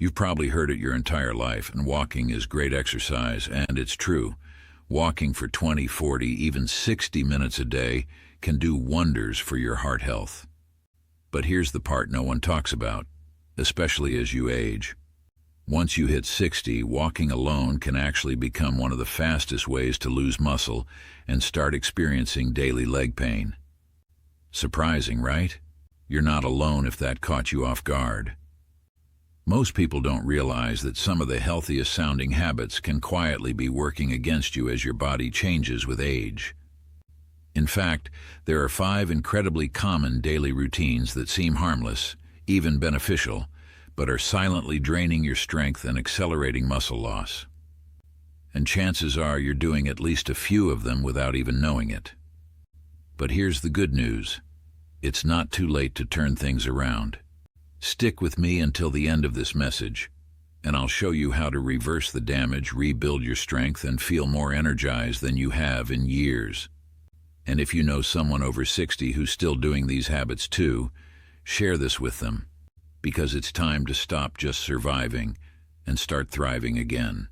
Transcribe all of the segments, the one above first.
You've probably heard it your entire life, and walking is great exercise, and it's true. Walking for 20, 40, even 60 minutes a day can do wonders for your heart health. But here's the part no one talks about, especially as you age. Once you hit 60, walking alone can actually become one of the fastest ways to lose muscle and start experiencing daily leg pain. Surprising, right? You're not alone if that caught you off guard. Most people don't realize that some of the healthiest sounding habits can quietly be working against you as your body changes with age. In fact, there are 5 incredibly common daily routines that seem harmless, even beneficial, but are silently draining your strength and accelerating muscle loss. And chances are you're doing at least a few of them without even knowing it. But here's the good news. It's not too late to turn things around. Stick with me until the end of this message, and I'll show you how to reverse the damage, rebuild your strength, and feel more energized than you have in years. And if you know someone over 60 who's still doing these habits too, share this with them, because it's time to stop just surviving and start thriving again.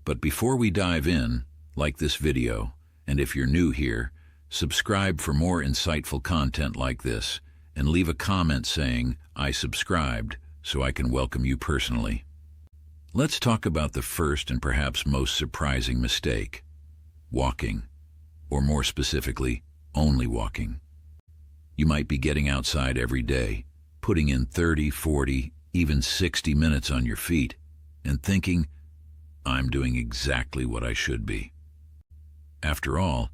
But before we dive in, like this video, and if you're new here, subscribe for more insightful content like this, and leave a comment saying, "I subscribed," so I can welcome you personally. Let's talk about the first and perhaps most surprising mistake: walking, or more specifically, only walking. You might be getting outside every day, putting in 30, 40, even 60 minutes on your feet, and thinking, "I'm doing exactly what I should be." After all,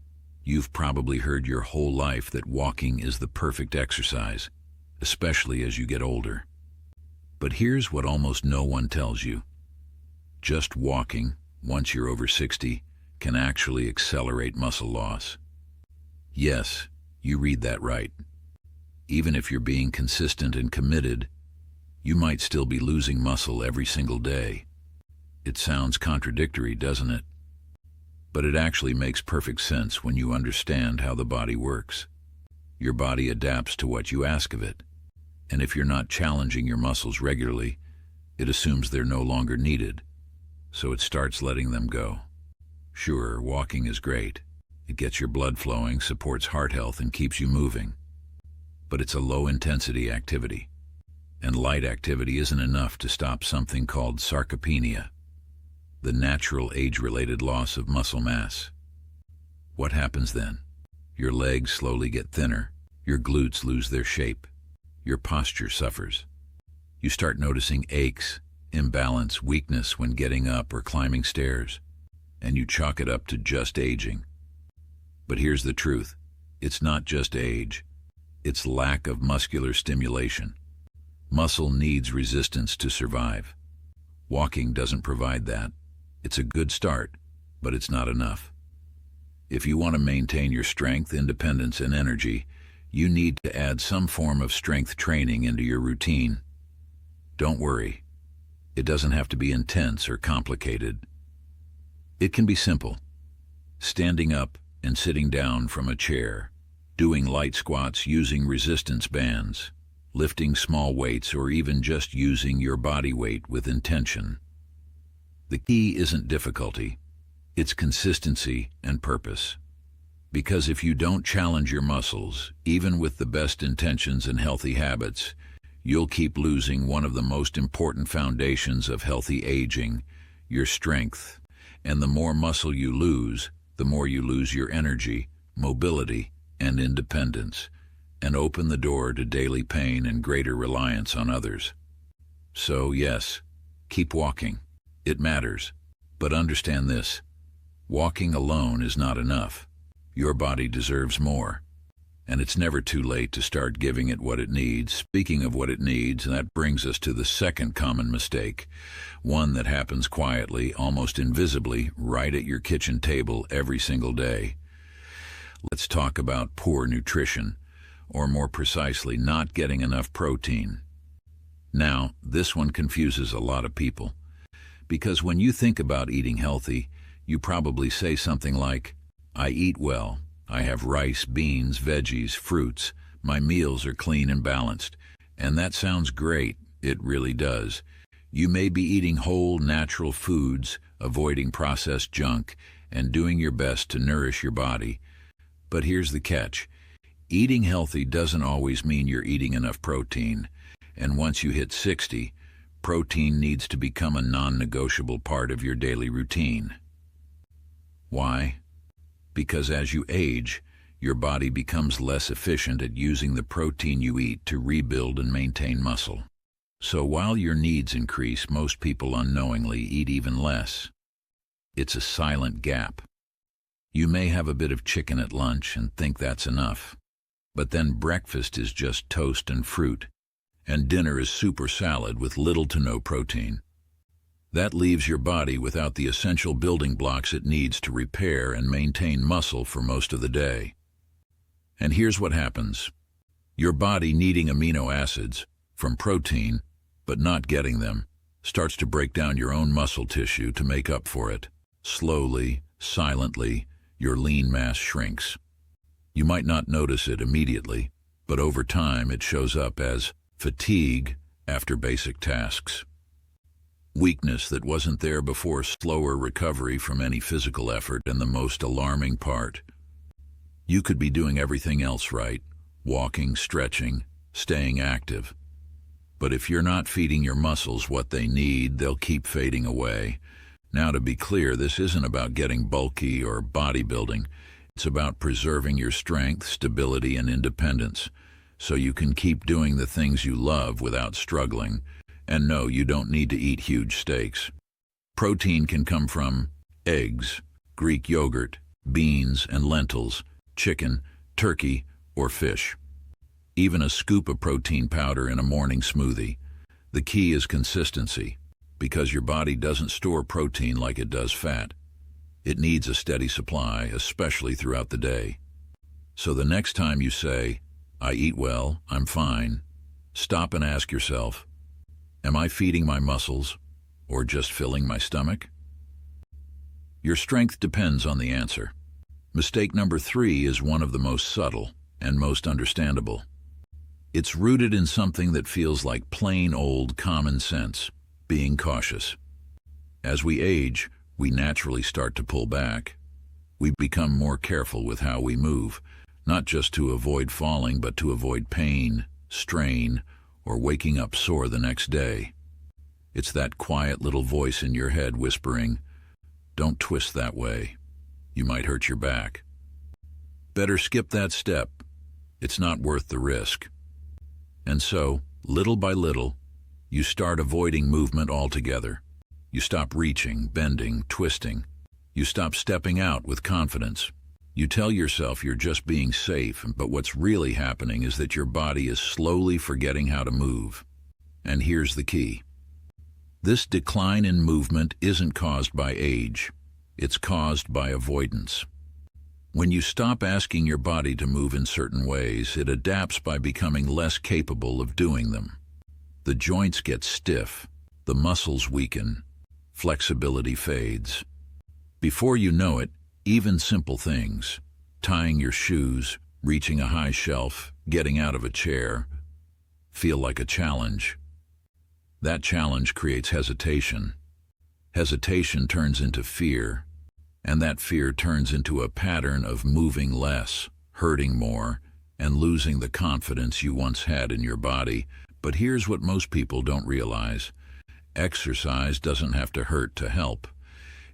you've probably heard your whole life that walking is the perfect exercise, especially as you get older. But here's what almost no one tells you. Just walking, once you're over 60, can actually accelerate muscle loss. Yes, you read that right. Even if you're being consistent and committed, you might still be losing muscle every single day. It sounds contradictory, doesn't it? But it actually makes perfect sense when you understand how the body works. Your body adapts to what you ask of it, and if you're not challenging your muscles regularly, it assumes they're no longer needed, so it starts letting them go. Sure, walking is great. It gets your blood flowing, supports heart health, and keeps you moving. But it's a low-intensity activity, and light activity isn't enough to stop something called sarcopenia, the natural age-related loss of muscle mass. What happens then? Your legs slowly get thinner, your glutes lose their shape, your posture suffers. You start noticing aches, imbalance, weakness when getting up or climbing stairs, and you chalk it up to just aging. But here's the truth. It's not just age. It's lack of muscular stimulation. Muscle needs resistance to survive. Walking doesn't provide that. It's a good start, but it's not enough. If you want to maintain your strength, independence, and energy, you need to add some form of strength training into your routine. Don't worry. It doesn't have to be intense or complicated. It can be simple. Standing up and sitting down from a chair, doing light squats using resistance bands, lifting small weights, or even just using your body weight with intention. The key isn't difficulty, it's consistency and purpose. Because if you don't challenge your muscles, even with the best intentions and healthy habits, you'll keep losing one of the most important foundations of healthy aging, your strength. And the more muscle you lose, the more you lose your energy, mobility, and independence, and open the door to daily pain and greater reliance on others. So yes, keep walking. It matters. But understand this. Walking alone is not enough. Your body deserves more. And it's never too late to start giving it what it needs. Speaking of what it needs, that brings us to the second common mistake, one that happens quietly, almost invisibly, right at your kitchen table every single day. Let's talk about poor nutrition, or more precisely, not getting enough protein. Now, this one confuses a lot of people, because when you think about eating healthy, you probably say something like, "I eat well. I have rice, beans, veggies, fruits. My meals are clean and balanced." And that sounds great. It really does. You may be eating whole, natural foods, avoiding processed junk, and doing your best to nourish your body. But here's the catch. Eating healthy doesn't always mean you're eating enough protein. And once you hit 60, protein needs to become a non-negotiable part of your daily routine. Why? Because as you age, your body becomes less efficient at using the protein you eat to rebuild and maintain muscle. So while your needs increase, most people unknowingly eat even less. It's a silent gap. You may have a bit of chicken at lunch and think that's enough. But then breakfast is just toast and fruit, and dinner is super salad with little to no protein. That leaves your body without the essential building blocks it needs to repair and maintain muscle for most of the day. And here's what happens. Your body needing amino acids from protein, but not getting them, starts to break down your own muscle tissue to make up for it. Slowly, silently, your lean mass shrinks. You might not notice it immediately, but over time it shows up as fatigue after basic tasks. Weakness that wasn't there before, slower recovery from any physical effort, and the most alarming part. You could be doing everything else right, walking, stretching, staying active. But if you're not feeding your muscles what they need, they'll keep fading away. Now, to be clear, this isn't about getting bulky or bodybuilding. It's about preserving your strength, stability, and independence, so you can keep doing the things you love without struggling. And no, you don't need to eat huge steaks. Protein can come from eggs, Greek yogurt, beans and lentils, chicken, turkey, or fish. Even a scoop of protein powder in a morning smoothie. The key is consistency, because your body doesn't store protein like it does fat. It needs a steady supply, especially throughout the day. So the next time you say, "I eat well, I'm fine," stop and ask yourself, am I feeding my muscles or just filling my stomach? Your strength depends on the answer. Mistake number 3 is one of the most subtle and most understandable. It's rooted in something that feels like plain old common sense, being cautious. As we age, we naturally start to pull back. We become more careful with how we move, not just to avoid falling, but to avoid pain, strain, or waking up sore the next day. It's that quiet little voice in your head whispering, "Don't twist that way. You might hurt your back. Better skip that step. It's not worth the risk." And so, little by little, you start avoiding movement altogether. You stop reaching, bending, twisting. You stop stepping out with confidence. You tell yourself you're just being safe, but what's really happening is that your body is slowly forgetting how to move. And here's the key. This decline in movement isn't caused by age. It's caused by avoidance. When you stop asking your body to move in certain ways, it adapts by becoming less capable of doing them. The joints get stiff, the muscles weaken, flexibility fades. Before you know it, even simple things, tying your shoes, reaching a high shelf, getting out of a chair, feel like a challenge. That challenge creates hesitation. Hesitation turns into fear, and that fear turns into a pattern of moving less, hurting more, and losing the confidence you once had in your body. But here's what most people don't realize. Exercise doesn't have to hurt to help.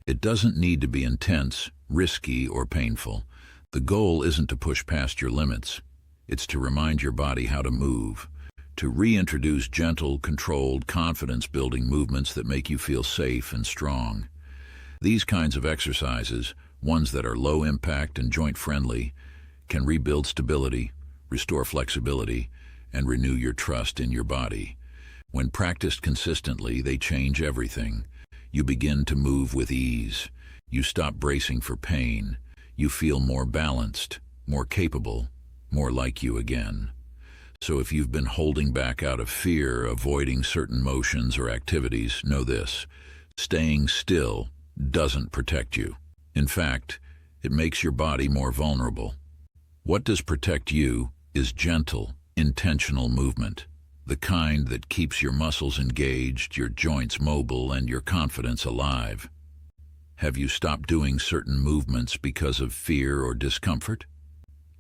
It doesn't need to be intense, risky, or painful. The goal isn't to push past your limits. It's to remind your body how to move, to reintroduce gentle, controlled, confidence-building movements that make you feel safe and strong. These kinds of exercises, ones that are low impact and joint-friendly, can rebuild stability, restore flexibility, and renew your trust in your body. When practiced consistently, they change everything. You begin to move with ease. You stop bracing for pain. You feel more balanced, more capable, more like you again. So if you've been holding back out of fear, avoiding certain motions or activities, know this: staying still doesn't protect you. In fact, it makes your body more vulnerable. What does protect you is gentle, intentional movement. the kind that keeps your muscles engaged, your joints mobile, and your confidence alive. Have you stopped doing certain movements because of fear or discomfort?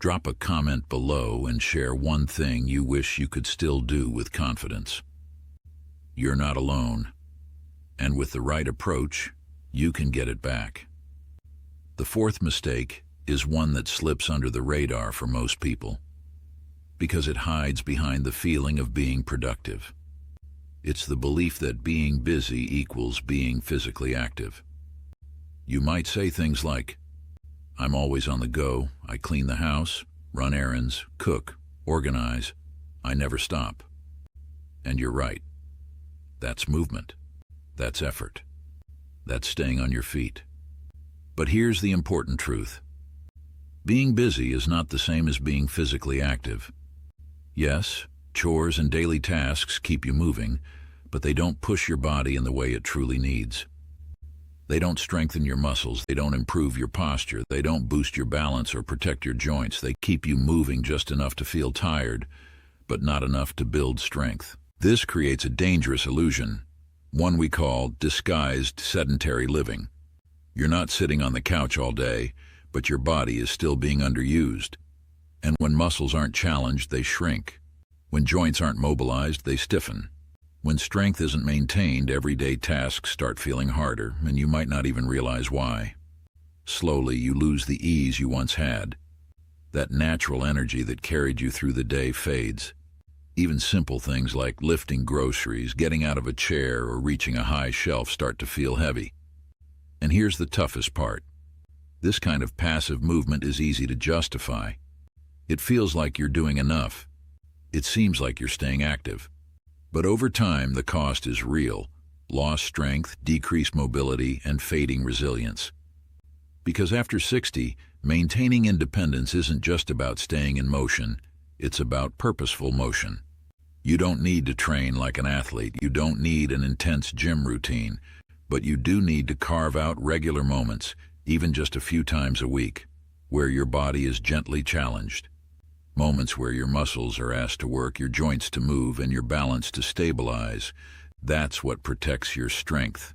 Drop a comment below and share one thing you wish you could still do with confidence. You're not alone, and with the right approach, you can get it back. The fourth mistake is one that slips under the radar for most people, because it hides behind the feeling of being productive. It's the belief that being busy equals being physically active. You might say things like, "I'm always on the go, I clean the house, run errands, cook, organize, I never stop." And you're right. That's movement. That's effort. That's staying on your feet. But here's the important truth. Being busy is not the same as being physically active. Yes, chores and daily tasks keep you moving, but they don't push your body in the way it truly needs. They don't strengthen your muscles, they don't improve your posture, they don't boost your balance or protect your joints. They keep you moving just enough to feel tired, but not enough to build strength. This creates a dangerous illusion, one we call disguised sedentary living. You're not sitting on the couch all day, but your body is still being underused. And when muscles aren't challenged, they shrink. When joints aren't mobilized, they stiffen. When strength isn't maintained, everyday tasks start feeling harder, and you might not even realize why. Slowly, you lose the ease you once had. That natural energy that carried you through the day fades. Even simple things like lifting groceries, getting out of a chair, or reaching a high shelf start to feel heavy. And here's the toughest part. This kind of passive movement is easy to justify. It feels like you're doing enough. It seems like you're staying active. But over time, the cost is real. Lost strength, decreased mobility, and fading resilience. Because after 60, maintaining independence isn't just about staying in motion, it's about purposeful motion. You don't need to train like an athlete, you don't need an intense gym routine, but you do need to carve out regular moments, even just a few times a week, where your body is gently challenged. Moments where your muscles are asked to work, your joints to move, and your balance to stabilize. That's what protects your strength.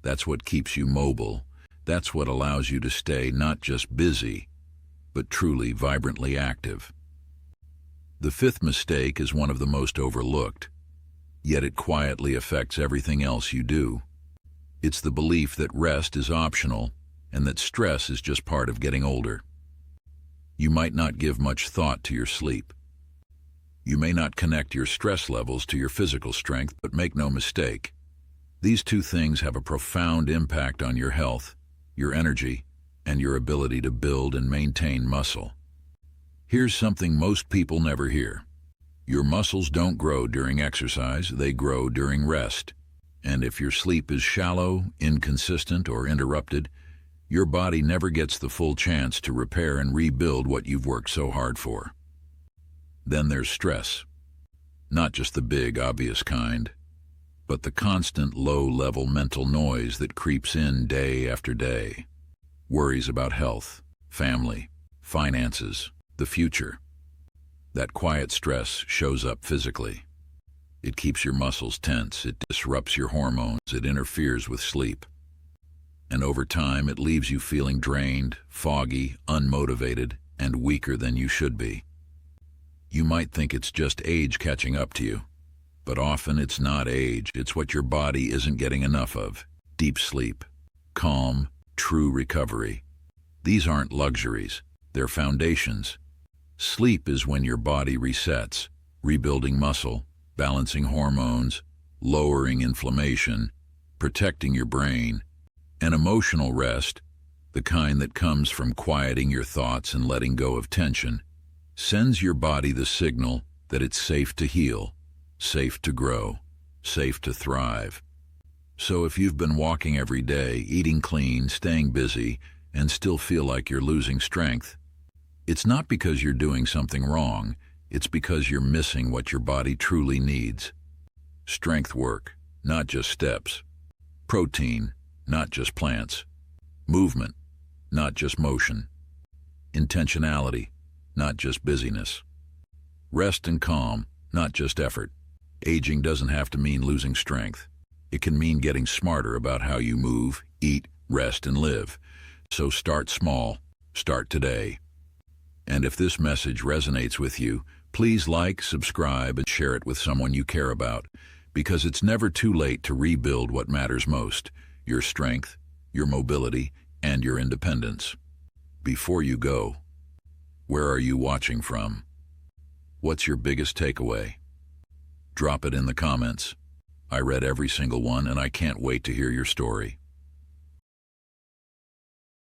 That's what keeps you mobile. That's what allows you to stay not just busy, but truly vibrantly active. The fifth mistake is one of the most overlooked, yet it quietly affects everything else you do. It's the belief that rest is optional and that stress is just part of getting older. You might not give much thought to your sleep. You may not connect your stress levels to your physical strength, but make no mistake, these two things have a profound impact on your health, your energy, and your ability to build and maintain muscle. Here's something most people never hear. Your muscles don't grow during exercise, they grow during rest. And if your sleep is shallow, inconsistent, or interrupted, your body never gets the full chance to repair and rebuild what you've worked so hard for. Then there's stress. Not just the big, obvious kind, but the constant low-level mental noise that creeps in day after day. Worries about health, family, finances, the future. That quiet stress shows up physically. It keeps your muscles tense, it disrupts your hormones, it interferes with sleep. And over time, it leaves you feeling drained, foggy, unmotivated, and weaker than you should be. You might think it's just age catching up to you, but often it's not age, it's what your body isn't getting enough of. Deep sleep, calm, true recovery. These aren't luxuries, they're foundations. Sleep is when your body resets, rebuilding muscle, balancing hormones, lowering inflammation, protecting your brain. An emotional rest, the kind that comes from quieting your thoughts and letting go of tension, sends your body the signal that it's safe to heal, safe to grow, safe to thrive. So if you've been walking every day, eating clean, staying busy, and still feel like you're losing strength, it's not because you're doing something wrong, it's because you're missing what your body truly needs. Strength work, not just steps. Protein, not just plants. Movement, not just motion. Intentionality, not just busyness. Rest and calm, not just effort. Aging doesn't have to mean losing strength. It can mean getting smarter about how you move, eat, rest, and live. So start small. Start today. And if this message resonates with you, please like, subscribe, and share it with someone you care about, because it's never too late to rebuild what matters most: your strength, your mobility, and your independence. Before you go, where are you watching from? What's your biggest takeaway? Drop it in the comments. I read every single one, and I can't wait to hear your story.